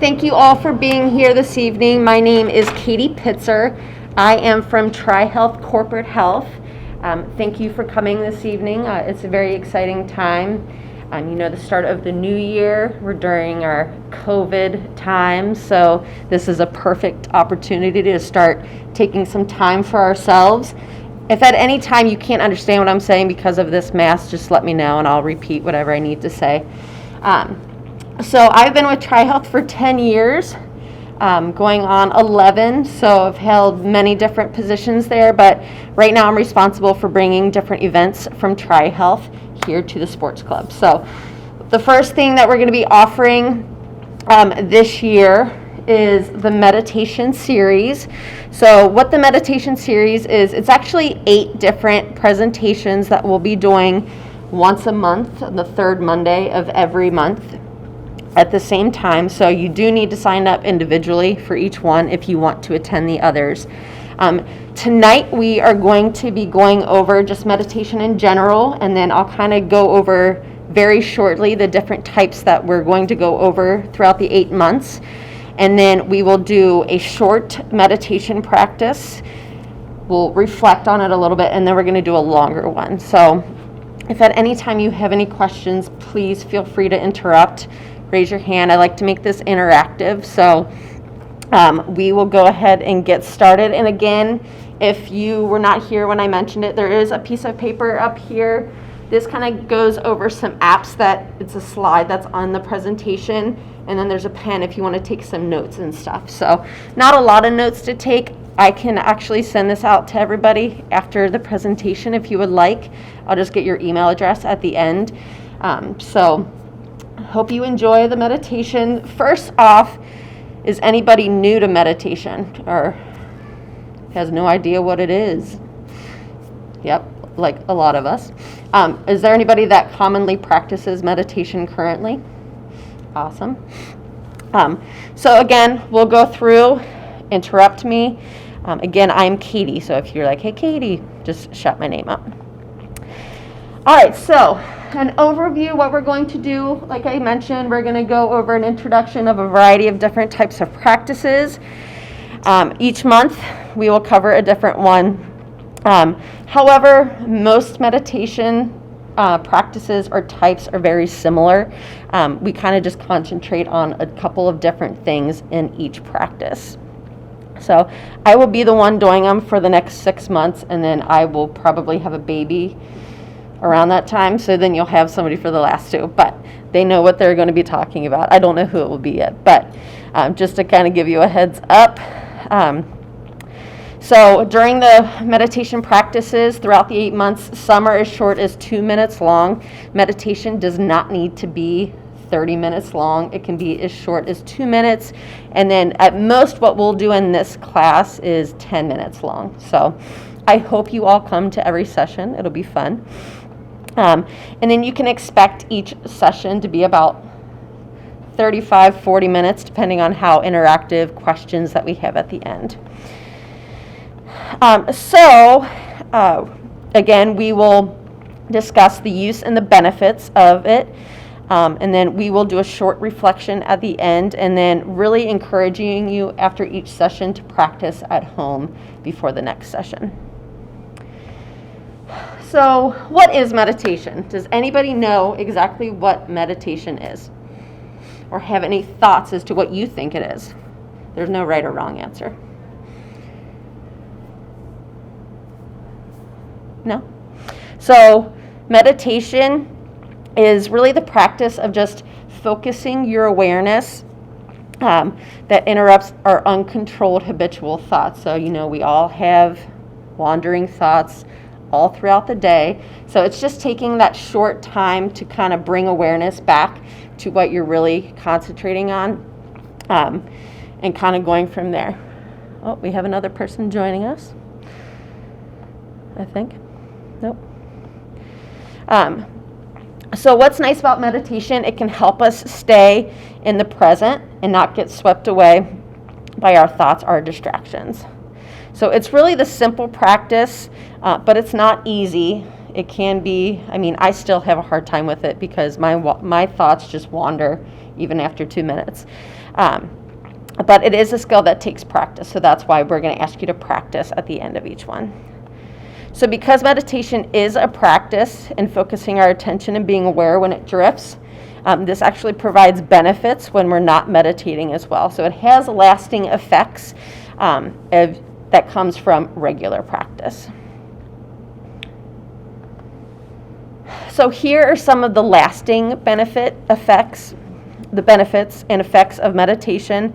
Thank you all for being here this evening. My name is Katie Pitzer. I am from TriHealth Corporate Health. Thank you for coming this evening. It's a very exciting time. The start of the new year. We're during our COVID time, so this is a perfect opportunity to start taking some time for ourselves. If at any time you can't understand what I'm saying because of this mask, just let me know and I'll repeat whatever I need to say. So I've been with TriHealth for 10 years, going on 11, so I've held many different positions there, but right now I'm responsible for bringing different events from TriHealth here to the sports club. So the first thing that we're going to be offering this year is the meditation series. So what the meditation series is, it's actually 8 different presentations that we'll be doing once a month, on the third Monday of every month at the same time. So you do need to sign up individually for each one if you want to attend the others. Tonight we are going to be going over just meditation in general, and then I'll kind of go over very shortly the different types that we're going to go over throughout the 8 months. And then we will do a short meditation practice. We'll reflect on it a little bit, and then we're going to do a longer one. So if at any time you have any questions, please feel free to interrupt. Raise your hand. I like to make this interactive. So we will go ahead and get started. And again, if you were not here when I mentioned it, there is a piece of paper up here. This kind of goes over some apps it's a slide that's on the presentation. And then there's a pen if you want to take some notes and stuff. So not a lot of notes to take. I can actually send this out to everybody after the presentation if you would like. I'll just get your email address at the end. So hope you enjoy the meditation. First off, is anybody new to meditation or has no idea what it is? Yep, like a lot of us. Is there anybody that commonly practices meditation currently? Awesome. So again, we'll go through, interrupt me. Again, I'm Katie, so if you're like, hey Katie, just shout my name out. All right, so an overview, what we're going to do, like I mentioned, we're going to go over an introduction of a variety of different types of practices. Each month, we will cover a different one. However, most meditation practices or types are very similar. We kind of just concentrate on a couple of different things in each practice. So I will be the one doing them for the next 6 months, and then I will probably have a baby around that time, so then you'll have somebody for the last 2, but they know what they're going to be talking about. I don't know who it will be yet, but just to kind of give you a heads up. So during the meditation practices throughout the 8 months, some are as short as 2 minutes long. Meditation does not need to be 30 minutes long. It can be as short as 2 minutes. And then at most what we'll do in this class is 10 minutes long. So I hope you all come to every session. It'll be fun. And then you can expect each session to be about 35-40 minutes, depending on how interactive questions that we have at the end. Again, we will discuss the use and the benefits of it, and then we will do a short reflection at the end, and then really encouraging you after each session to practice at home before the next session. So, what is meditation? Does anybody know exactly what meditation is? Or have any thoughts as to what you think it is? There's no right or wrong answer. No? So meditation is really the practice of just focusing your awareness that interrupts our uncontrolled habitual thoughts. So, we all have wandering thoughts all throughout the day. So it's just taking that short time to kind of bring awareness back to what you're really concentrating on, and kind of going from there. Oh, we have another person joining us, I think. Nope. So what's nice about meditation, it can help us stay in the present and not get swept away by our thoughts, our distractions. So it's really the simple practice, but it's not easy. It can be, I still have a hard time with it because my thoughts just wander even after 2 minutes. But it is a skill that takes practice, so that's why we're going to ask you to practice at the end of each one. So because meditation is a practice in focusing our attention and being aware when it drifts, this actually provides benefits when we're not meditating as well. So it has lasting effects that comes from regular practice. So here are some of the lasting benefits and effects of meditation.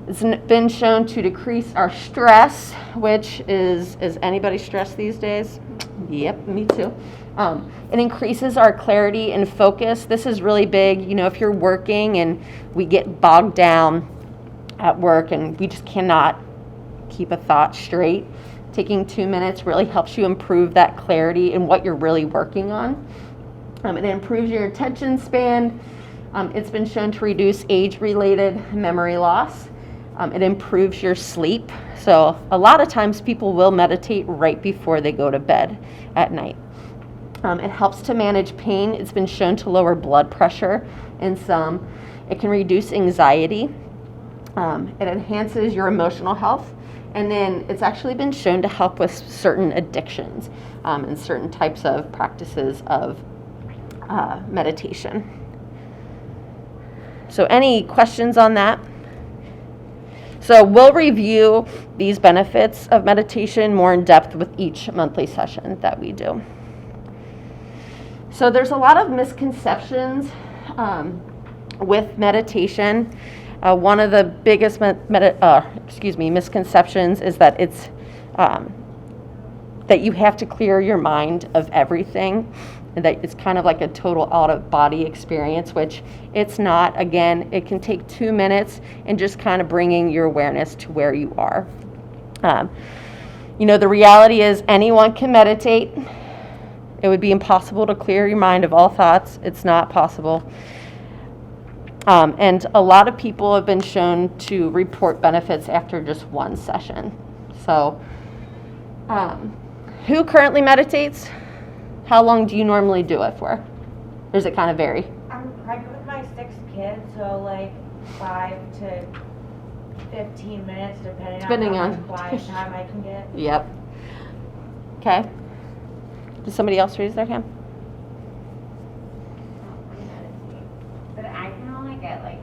It's been shown to decrease our stress, which is anybody stressed these days? Yep, me too. It increases our clarity and focus. This is really big. If you're working and we get bogged down at work and we just cannot keep a thought straight, taking 2 minutes really helps you improve that clarity in what you're really working on. It improves your attention span. It's been shown to reduce age-related memory loss. It improves your sleep. So a lot of times people will meditate right before they go to bed at night. It helps to manage pain. It's been shown to lower blood pressure in some. It can reduce anxiety. It enhances your emotional health. And then it's actually been shown to help with certain addictions and certain types of practices of meditation. So any questions on that? So we'll review these benefits of meditation more in depth with each monthly session that we do. So there's a lot of misconceptions with meditation. One of the biggest misconceptions is that it's that you have to clear your mind of everything, and that it's kind of like a total out-of-body experience, which it's not. Again, it can take 2 minutes and just kind of bringing your awareness to where you are. The reality is anyone can meditate. It would be impossible to clear your mind of all thoughts. It's not possible. And a lot of people have been shown to report benefits after just one session. So, who currently meditates? How long do you normally do it for? Or does it kind of vary? I'm pregnant with my 6th kid, so like 5 to 15 minutes, depending on how much quiet time I can get. Yep. Okay. Does somebody else raise their hand? But I can only get like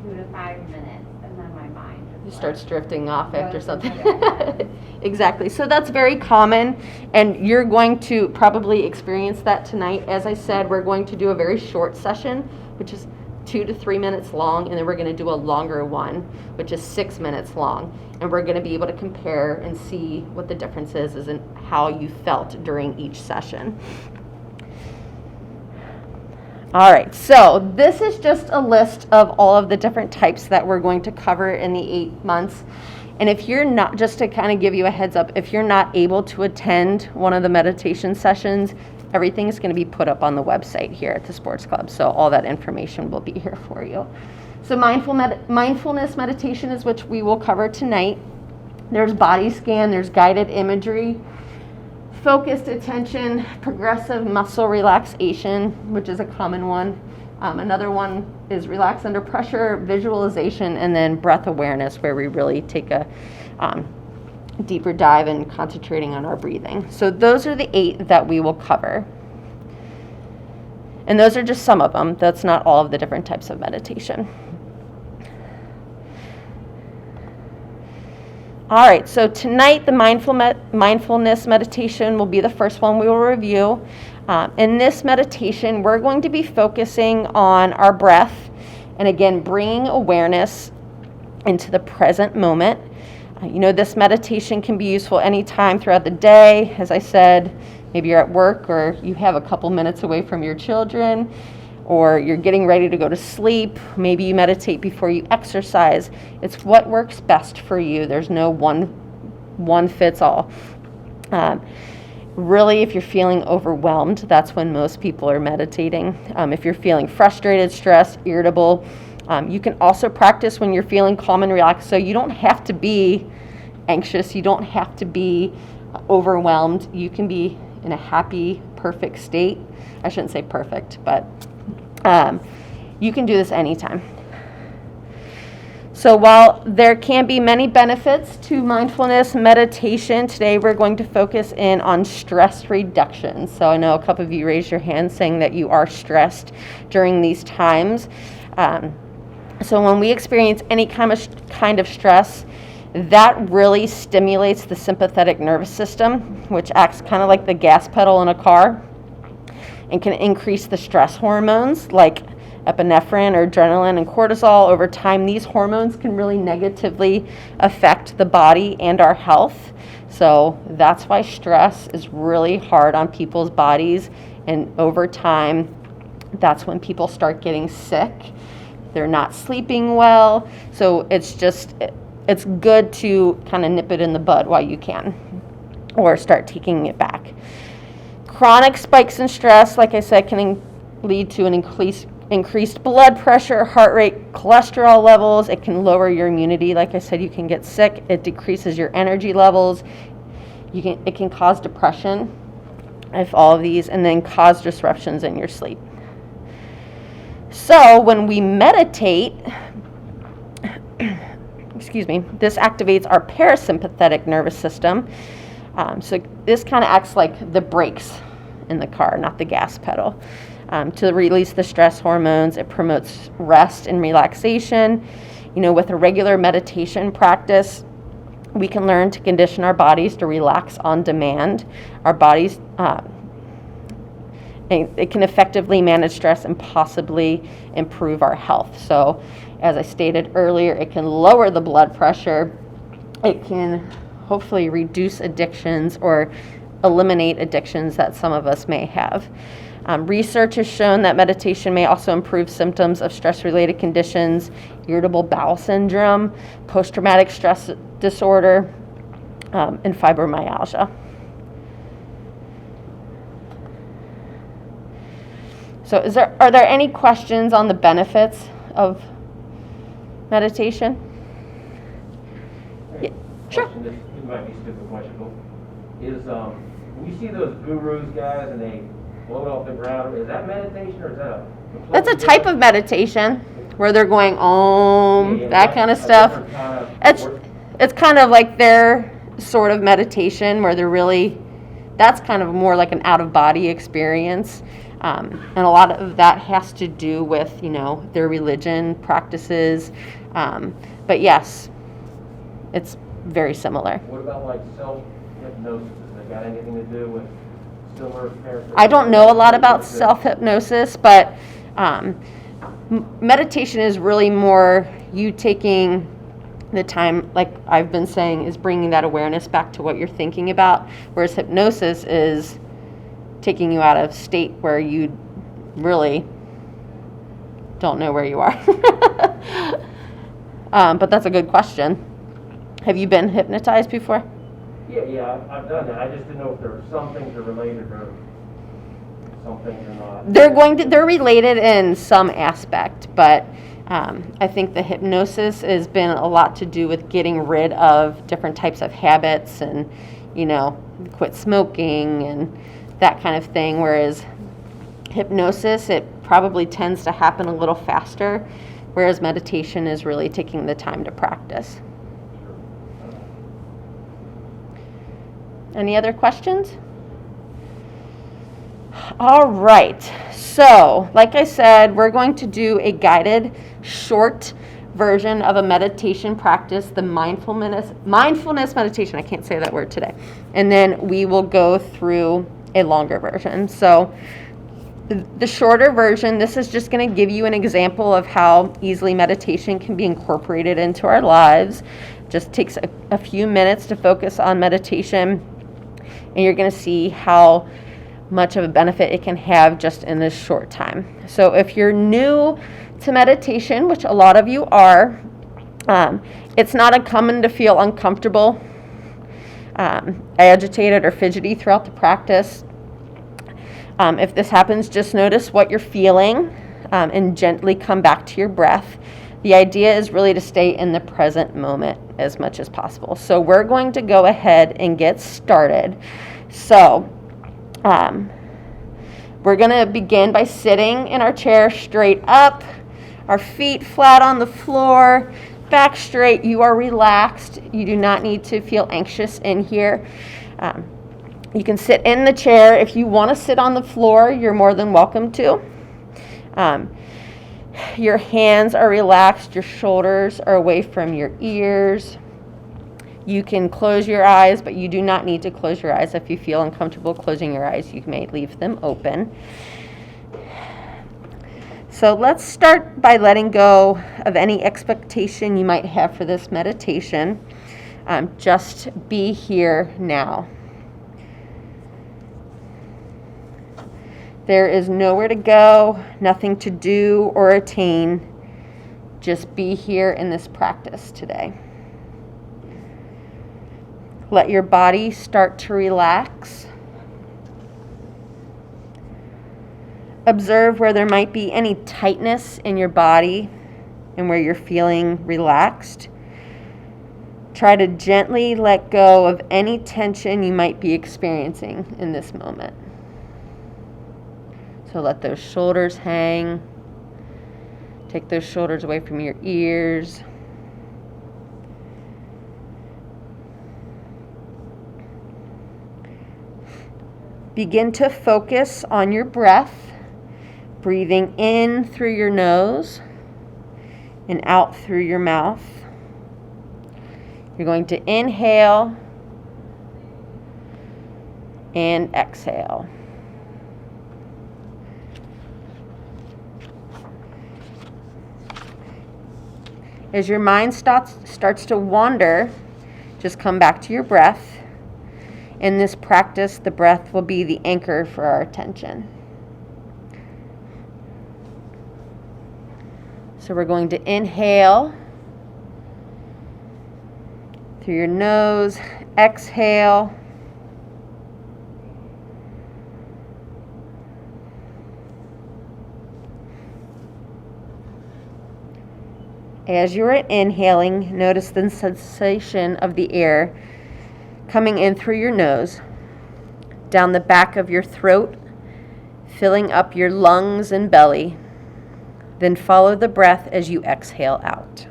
2 to 5 minutes, and then my mind just Starts drifting off after something. Okay. Exactly. So that's very common, and you're going to probably experience that tonight. As I said, we're going to do a very short session, which is 2 to 3 minutes long, and then we're going to do a longer one, which is 6 minutes long. And we're going to be able to compare and see what the difference is and how you felt during each session. All right, so this is just a list of all of the different types that we're going to cover in the 8 months. And if you're not, just to kind of give you a heads up, if you're not able to attend one of the meditation sessions, everything is going to be put up on the website here at the Sports Club. So all that information will be here for you. So mindfulness meditation is which we will cover tonight. There's body scan, there's guided imagery, focused attention, progressive muscle relaxation, which is a common one. Another one is relax under pressure, visualization, and then breath awareness, where we really take a deeper dive and concentrating on our breathing. So those are the 8 that we will cover. And those are just some of them. That's not all of the different types of meditation. All right, so tonight the mindfulness meditation will be the first one we will review. In this meditation, we're going to be focusing on our breath and again, bringing awareness into the present moment. This meditation can be useful anytime throughout the day. As I said, maybe you're at work or you have a couple minutes away from your children, or you're getting ready to go to sleep. Maybe you meditate before you exercise. It's what works best for you. There's no one fits all. Really, if you're feeling overwhelmed, that's when most people are meditating. If you're feeling frustrated, stressed, irritable, you can also practice when you're feeling calm and relaxed. So you don't have to be anxious. You don't have to be overwhelmed. You can be in a happy, perfect state. I shouldn't say perfect, but you can do this anytime. So while there can be many benefits to mindfulness meditation, today we're going to focus in on stress reduction. So I know a couple of you raised your hand saying that you are stressed during these times. So when we experience any kind of stress, that really stimulates the sympathetic nervous system, which acts kind of like the gas pedal in a car, and can increase the stress hormones like epinephrine or adrenaline and cortisol. Over time, these hormones can really negatively affect the body and our health. So that's why stress is really hard on people's bodies. And over time, that's when people start getting sick. They're not sleeping well. So it's good to kind of nip it in the bud while you can, or start taking it back. Chronic spikes in stress, like I said, can lead to an increased blood pressure, heart rate, cholesterol levels. It can lower your immunity. Like I said, you can get sick. It decreases your energy levels. It can cause depression, if all of these, and then cause disruptions in your sleep. So when we meditate, this activates our parasympathetic nervous system. So this kind of acts like the brakes in the car, not the gas pedal. To release the stress hormones, it promotes rest and relaxation. With a regular meditation practice, we can learn to condition our bodies to relax on demand. Our bodies, it can effectively manage stress and possibly improve our health. So, as I stated earlier, it can lower the blood pressure. It can hopefully reduce addictions or eliminate addictions that some of us may have. Research has shown that meditation may also improve symptoms of stress-related conditions, irritable bowel syndrome, post-traumatic stress disorder, and fibromyalgia. So are there any questions on the benefits of meditation? Hey, sure. This might be a stupid question, but when you see those gurus guys and they float off the ground, is that meditation or is that That's a type of meditation where they're going om, that kind of stuff. It's kind of like their sort of meditation where that's kind of more like an out-of-body experience. And a lot of that has to do with, their religion practices. But yes, it's very similar. What about like self-hypnosis? Has that got anything to do with similar parents? I don't know a lot about self-hypnosis, but meditation is really more you taking the time, like I've been saying, is bringing that awareness back to what you're thinking about, whereas hypnosis is taking you out of state where you really don't know where you are. But that's a good question. Have you been hypnotized before? Yeah, I've done that. I just didn't know if there were some things are related or some things are not. They're related in some aspect, but I think the hypnosis has been a lot to do with getting rid of different types of habits and, quit smoking and that kind of thing, whereas hypnosis, it probably tends to happen a little faster, whereas meditation is really taking the time to practice. Any other questions? All right, so like I said, we're going to do a guided short version of a meditation practice, the mindfulness meditation. I can't say that word today. And then we will go through a longer version. So the shorter version, this is just going to give you an example of how easily meditation can be incorporated into our lives. Just takes a few minutes to focus on meditation, and you're going to see how much of a benefit it can have just in this short time. So if you're new to meditation, which a lot of you are, it's not uncommon to feel uncomfortable, agitated, or fidgety throughout the practice. If this happens, just notice what you're feeling and gently come back to your breath. The idea is really to stay in the present moment as much as possible. So we're going to go ahead and get started. So we're going to begin by sitting in our chair straight up, our feet flat on the floor, back straight. You are relaxed. You do not need to feel anxious in here. You can sit in the chair. If you want to sit on the floor, you're more than welcome to. Your hands are relaxed. Your shoulders are away from your ears. You can close your eyes, but you do not need to close your eyes. If you feel uncomfortable closing your eyes, you may leave them open. So let's start by letting go of any expectation you might have for this meditation. Just be here now. There is nowhere to go, nothing to do or attain. Just be here in this practice today. Let your body start to relax. Observe where there might be any tightness in your body and where you're feeling relaxed. Try to gently let go of any tension you might be experiencing in this moment. So let those shoulders hang. Take those shoulders away from your ears. Begin to focus on your breath, breathing in through your nose and out through your mouth. You're going to inhale and exhale. As your mind starts to wander, just come back to your breath. In this practice, the breath will be the anchor for our attention. So we're going to inhale through your nose, exhale. As you're inhaling, notice the sensation of the air coming in through your nose, down the back of your throat, filling up your lungs and belly. Then follow the breath as you exhale out.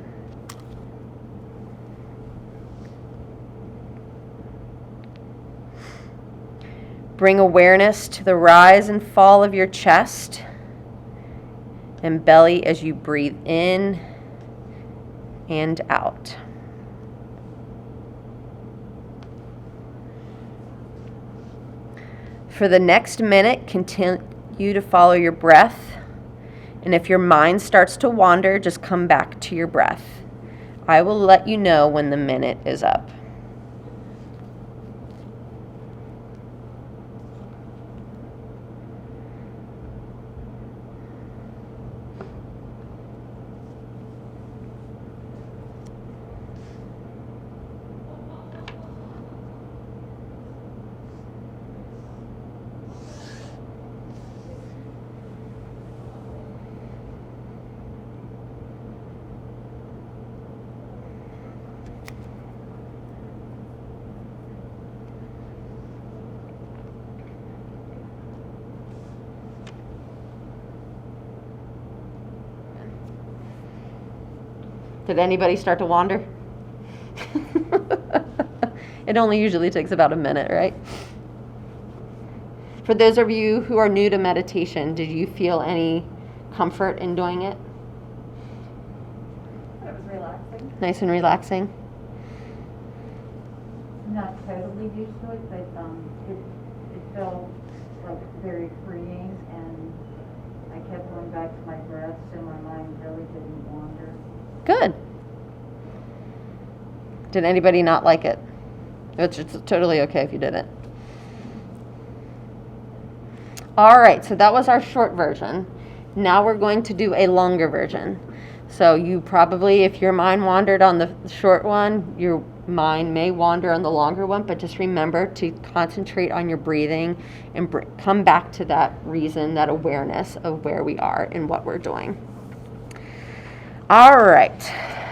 Bring awareness to the rise and fall of your chest and belly as you breathe in and out. For the next minute, continue to follow your breath. And if your mind starts to wander, just come back to your breath. I will let you know when the minute is up. Did anybody start to wander? It only usually takes about a minute, right? For those of you who are new to meditation, did you feel any comfort in doing it? It was relaxing. Nice and relaxing? Not totally used to it, but it felt like very freeing, and I kept going back to my breath, so my mind really didn't wander. Good. Did anybody not like it? It's totally okay if you didn't. All right, so that was our short version. Now we're going to do a longer version. So you probably, if your mind wandered on the short one, your mind may wander on the longer one, but just remember to concentrate on your breathing and come back to that reason, that awareness of where we are and what we're doing. All right,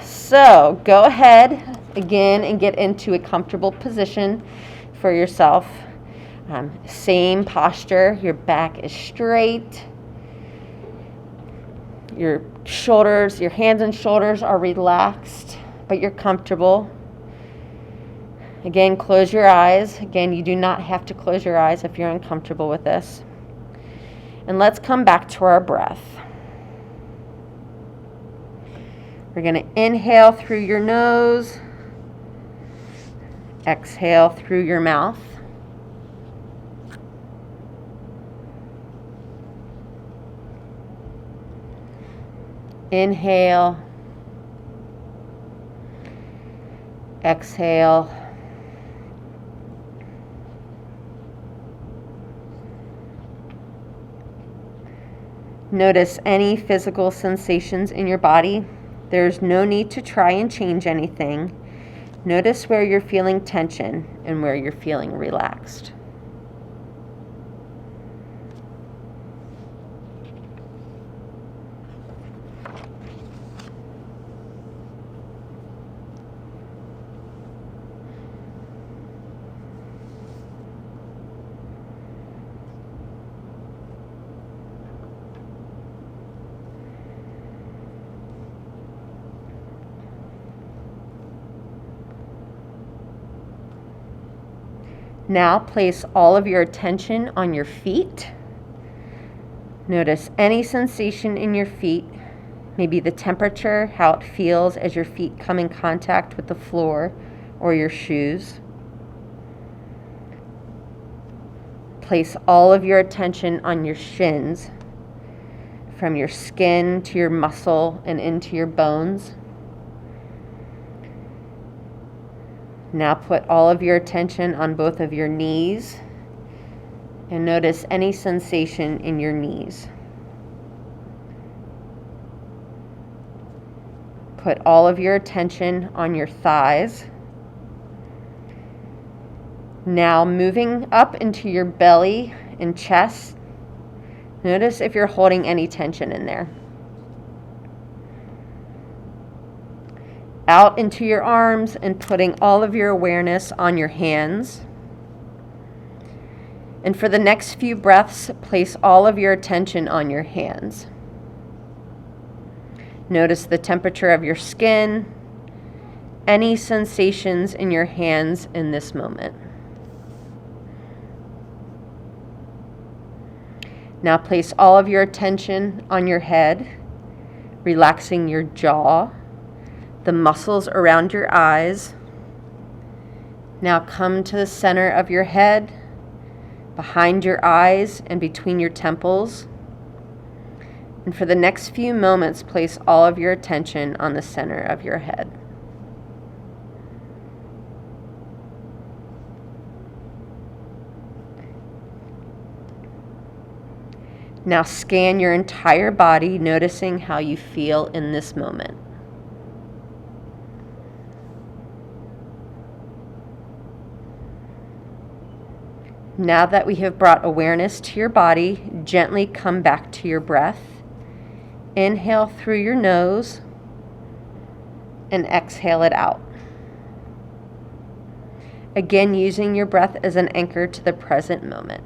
so go ahead again and get into a comfortable position for yourself. Same posture, your back is straight. Your shoulders, your hands and shoulders are relaxed, but you're comfortable. Again, close your eyes. Again, you do not have to close your eyes if you're uncomfortable with this. And let's come back to our breath. We're going to inhale through your nose, exhale through your mouth. Inhale, exhale, notice any physical sensations in your body. There's no need to try and change anything. Notice where you're feeling tension and where you're feeling relaxed. Now place all of your attention on your feet. Notice any sensation in your feet, maybe the temperature, how it feels as your feet come in contact with the floor or your shoes. Place all of your attention on your shins, from your skin to your muscle and into your bones. Now put all of your attention on both of your knees and notice any sensation in your knees. Put all of your attention on your thighs. Now moving up into your belly and chest, notice if you're holding any tension in there. Out into your arms and putting all of your awareness on your hands. And for the next few breaths, place all of your attention on your hands. Notice the temperature of your skin, any sensations in your hands in this moment. Now place all of your attention on your head, relaxing your jaw, the muscles around your eyes. Now come to the center of your head, behind your eyes and between your temples. And for the next few moments, place all of your attention on the center of your head. Now scan your entire body, noticing how you feel in this moment. Now that we have brought awareness to your body, gently come back to your breath. Inhale through your nose and exhale it out. Again, using your breath as an anchor to the present moment.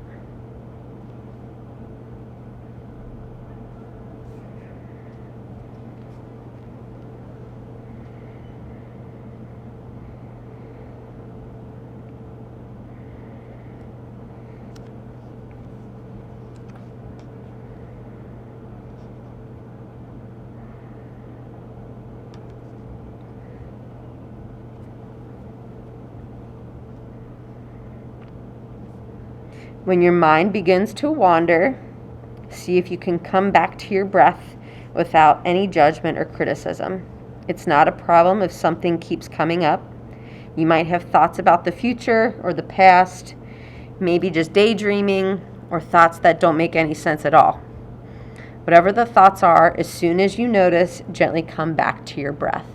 When your mind begins to wander, see if you can come back to your breath without any judgment or criticism. It's not a problem if something keeps coming up. You might have thoughts about the future or the past, maybe just daydreaming, or thoughts that don't make any sense at all. Whatever the thoughts are, as soon as you notice, gently come back to your breath.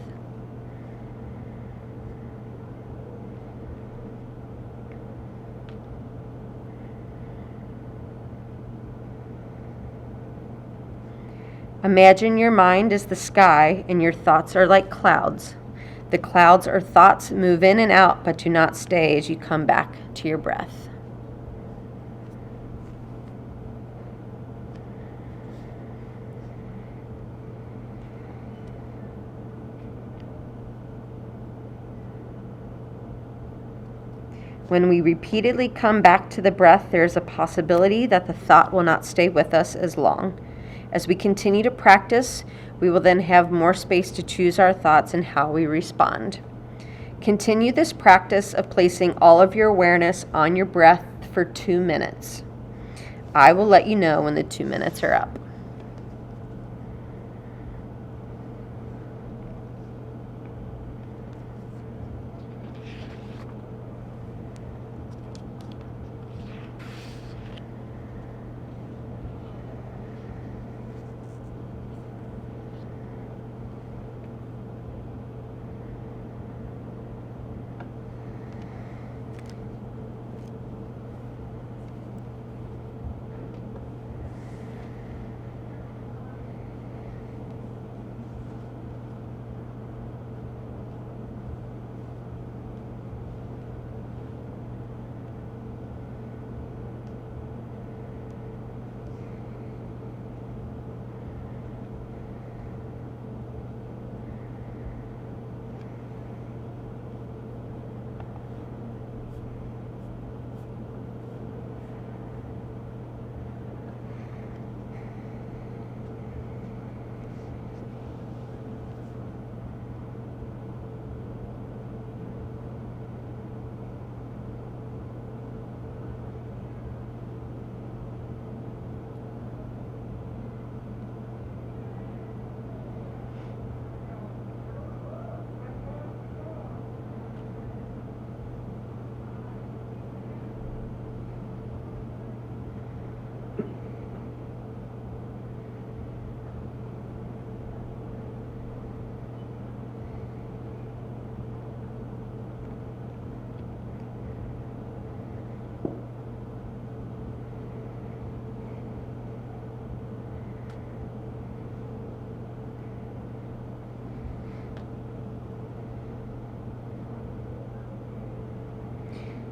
Imagine your mind is the sky and your thoughts are like clouds. The clouds or thoughts move in and out, but do not stay as you come back to your breath. When we repeatedly come back to the breath, there is a possibility that the thought will not stay with us as long. As we continue to practice, we will then have more space to choose our thoughts and how we respond. Continue this practice of placing all of your awareness on your breath for 2 minutes. I will let you know when the 2 minutes are up.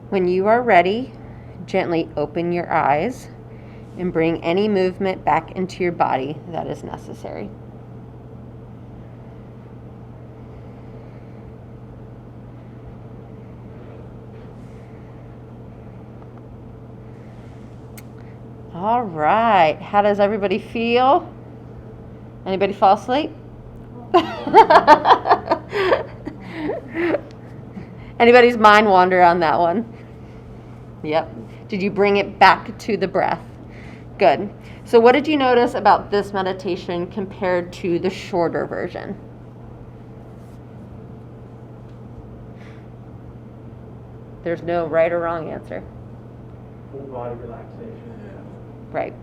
When you are ready, gently open your eyes and bring any movement back into your body that is necessary. All right, how does everybody feel? Anybody fall asleep? Anybody's mind wander on that one? Yep. Did you bring it back to the breath? Good. So what did you notice about this meditation compared to the shorter version? There's no right or wrong answer. Full body relaxation. Right.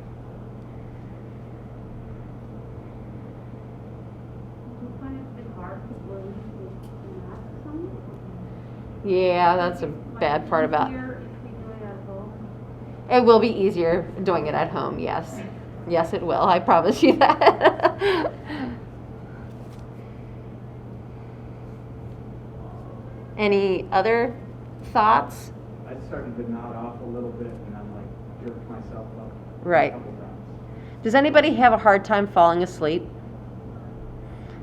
Yeah, that's a bad part about it. It will be easier doing it at home, yes. Yes, it will. I promise you that. Any other thoughts? I started to nod off a little bit and I'm like jerked myself up. Right. A couple times. Does anybody have a hard time falling asleep?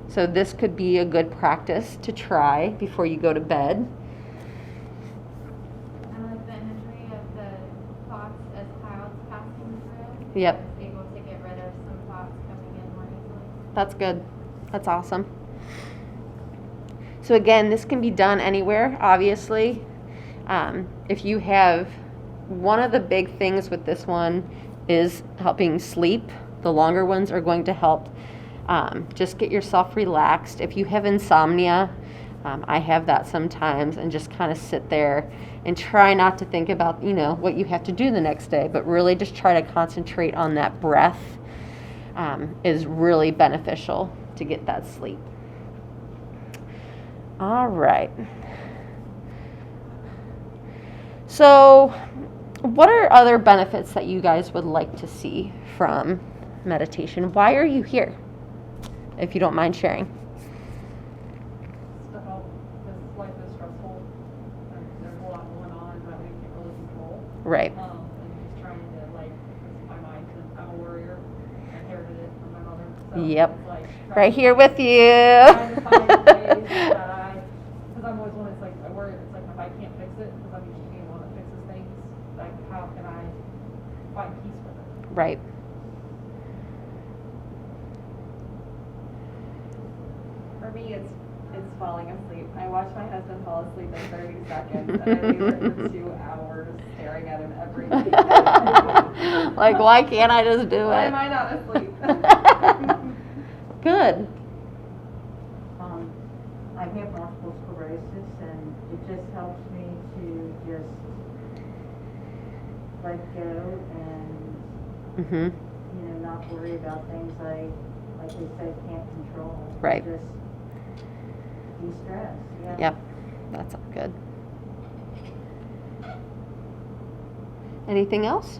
So this could be a good practice to try before you go to bed. I like the imagery of the thoughts as clouds passing through. Yep. I was able to get rid of some thoughts coming in more easily. That's good. That's awesome. So again, this can be done anywhere, obviously. If you have, one of the big things with this one is helping sleep. The longer ones are going to help. Just get yourself relaxed. If you have insomnia, I have that sometimes, and just kind of sit there and try not to think about, what you have to do the next day, but really just try to concentrate on that breath is really beneficial to get that sleep. All right. So, what are other benefits that you guys would like to see from meditation? Why are you here? If you don't mind sharing. Step out, because life is stressful, and there's a lot going on that we can't really control. Right. And just trying to, my mind, and I'm a warrior, I inherited it from my mother. So Yep. it's like Right here with you. trying to find ways that because I'm always one that's like, I worry, it's like if I can't fix it, because I'm usually being one that Right. For me, it's falling asleep. I watch my husband fall asleep in 30 seconds, and I leave it for 2 hours staring at him every day. Like, why can't I just do Why it? am I not asleep? Good. I have multiple sclerosis, and it just helps me to just let go and, Mm-hmm. not worry about things like they said, can't control. Right. Just de-stress, yeah. Yep. That's all good. Anything else?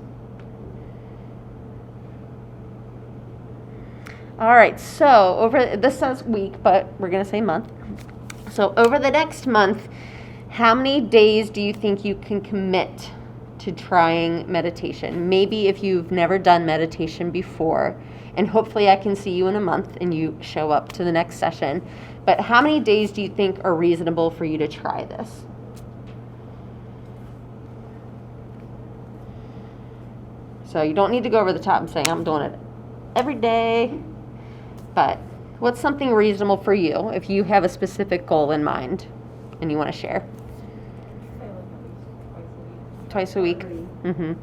All right, so this says week, but we're going to say month. So over the next month, how many days do you think you can commit to trying meditation? Maybe if you've never done meditation before, and hopefully I can see you in a month and you show up to the next session. But how many days do you think are reasonable for you to try this? So you don't need to go over the top and say, I'm doing it every day. But what's something reasonable for you if you have a specific goal in mind and you want to share? Say like at least Twice a week? Mm-hmm.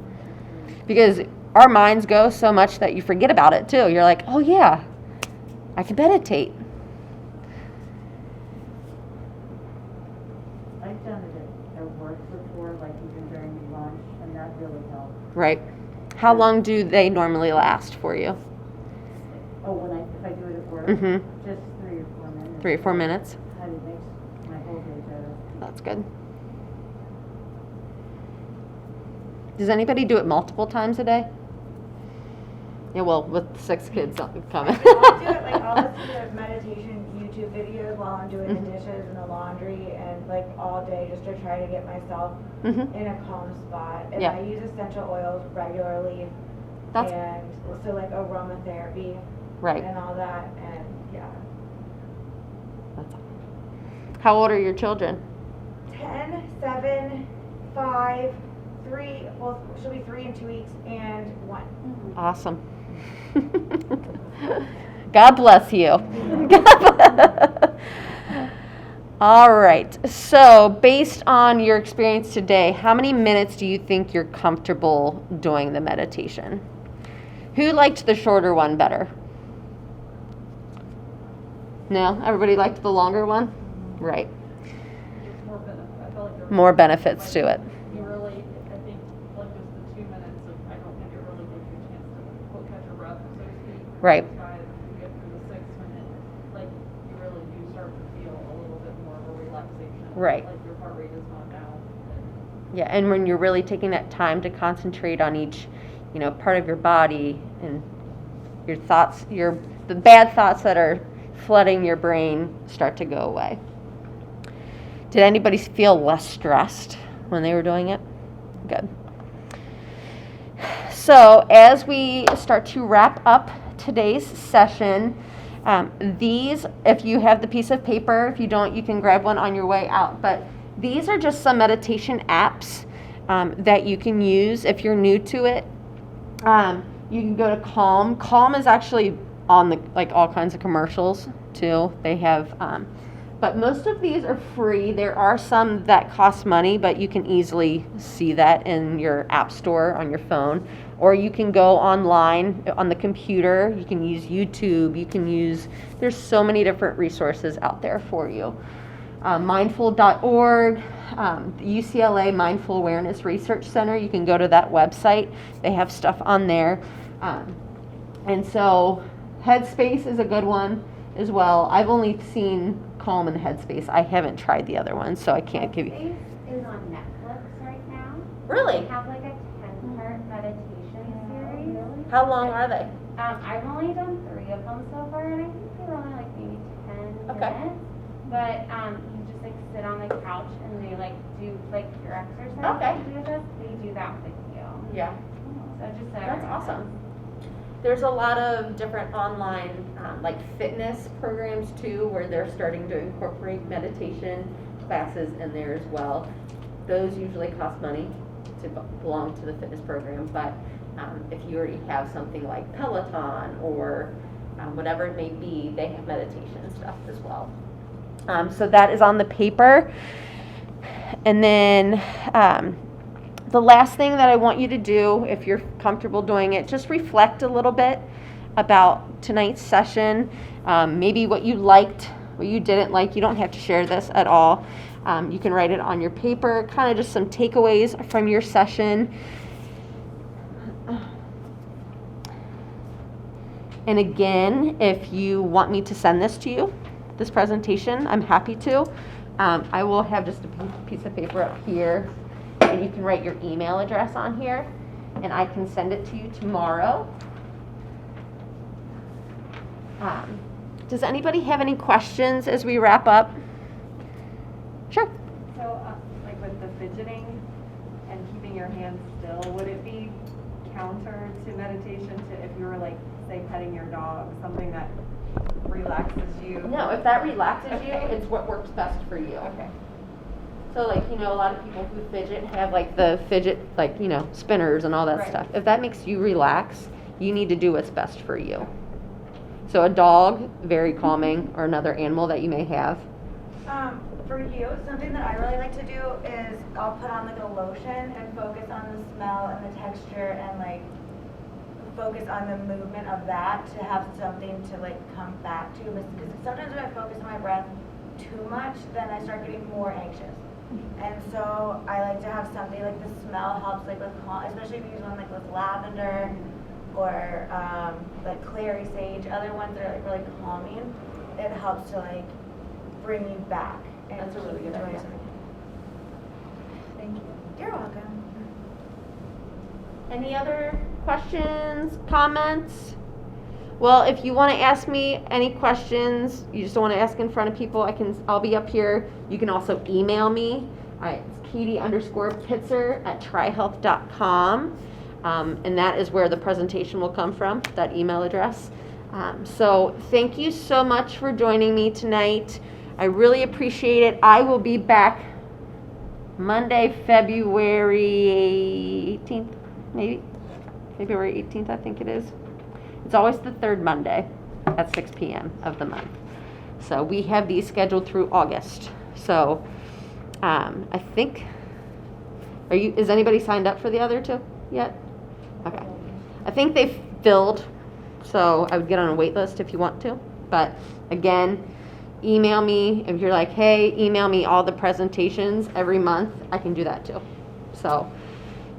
Because our minds go so much that you forget about it too. You're like, oh yeah, I can meditate. I've done it at work before, like even during lunch, and that really helped. Right. How long do they normally last for you? Oh, if I do it at work? Mm-hmm. Just 3 or 4 minutes. 3 or 4 minutes? And it makes my whole day better. That's good. Does anybody do it multiple times a day? Yeah, well, with 6 kids coming. I'll do it, like, I'll listen to meditation YouTube videos while I'm doing the dishes and the laundry and, like, all day just to try to get myself Mm-hmm. in a calm spot. And Yeah. I use essential oils regularly. That's and so, like, aromatherapy right. and all that. And, yeah. That's all. How old are your children? 10, 7, 5, 3, well, she'll be 3 in 2 weeks, and 1. Awesome. God bless you. All right. So, based on your experience today, how many minutes do you think you're comfortable doing the meditation? Who liked the shorter one better? No? Everybody liked the longer one? Right. There's more benefit. I feel like there's More benefits to it. You really, I think, like just the 2 minutes of, I don't think it really gives you a chance to catch your breath, so to speak. Right. Try to get through the 6 minutes, like you really do start to feel a little bit more of a relaxation. Right. Like your heart rate is gone down. Yeah, and when you're really taking that time to concentrate on each, part of your body and your thoughts, the bad thoughts that are flooding your brain start to go away. Did anybody feel less stressed when they were doing it? Good. So as we start to wrap up today's session, these, if you have the piece of paper, if you don't, you can grab one on your way out. But these are just some meditation apps that you can use if you're new to it. You can go to Calm. Calm is actually on all kinds of commercials too. They have, but most of these are free. There are some that cost money, but you can easily see that in your app store on your phone. Or you can go online on the computer. You can use YouTube. There's so many different resources out there for you. Mindful.org, the UCLA Mindful Awareness Research Center. You can go to that website. They have stuff on there. And so Headspace is a good one as well. I've only seen Calm and Headspace. I haven't tried the other one, so I can't give you. Headspace is on Netflix right now. Really? They have like a 10-part meditation series. How long are they? I've only done 3 of them so far, and I think they're only like maybe 10 Okay. minutes. But you just like sit on the couch and they like do like your exercise. Okay. They do that with you. Yeah. So just That's awesome. There's a lot of different online fitness programs too, where they're starting to incorporate meditation classes in there as well. Those usually cost money to belong to the fitness program, but If you already have something like Peloton or whatever it may be, they have meditation stuff as well. So that is on the paper. And then the last thing that I want you to do, if you're comfortable doing it, just reflect a little bit about tonight's session, maybe what you liked, what you didn't like. You don't have to share this at all. You can write it on your paper, kind of just some takeaways from your session. And again, if you want me to send this to you, this presentation, I'm happy to. I will have just a piece of paper up here, and you can write your email address on here, and I can send it to you tomorrow. Does anybody have any questions as we wrap up? Sure. So, like with the fidgeting and keeping your hands still, would it be counter to meditation to if you were like, say, petting your dog, something that relaxes you? No, if that relaxes you, Okay. it's what works best for you. Okay. So like, a lot of people who fidget have like the fidget, like, spinners and all that Right. stuff. If that makes you relax, you need to do what's best for you. So a dog, very calming, or another animal that you may have. For you, something that I really like to do is I'll put on like a lotion and focus on the smell and the texture and like focus on the movement of that to have something to like come back to. Because sometimes when I focus on my breath too much, then I start getting more anxious. And so I like to have something like the smell helps like with calm, especially if you use one like with lavender or like clary sage, other ones that are like really calming. It helps to like bring you back. And That's a really good enjoy idea. something. Thank you. You're welcome. Any other questions, comments? Well, if you want to ask me any questions, you just don't want to ask in front of people, I'll be up here. You can also email me. It's Katie_Pitzer@TriHealth.com. And that is where the presentation will come from, that email address. So thank you so much for joining me tonight. I really appreciate it. I will be back Monday, February 18th, maybe? February 18th, I think it is. It's always the third Monday at 6 p.m. of the month. So we have these scheduled through August. So I think, is anybody signed up for the other two yet? Okay. I think they've filled, so I would get on a wait list if you want to. But again, email me. If you're like, hey, email me all the presentations every month, I can do that too. So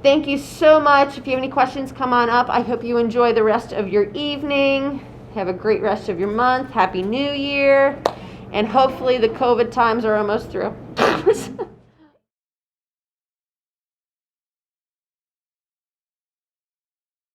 thank you so much. If you have any questions, come on up. I hope you enjoy the rest of your evening. Have a great rest of your month. Happy New Year. And hopefully the COVID times are almost through.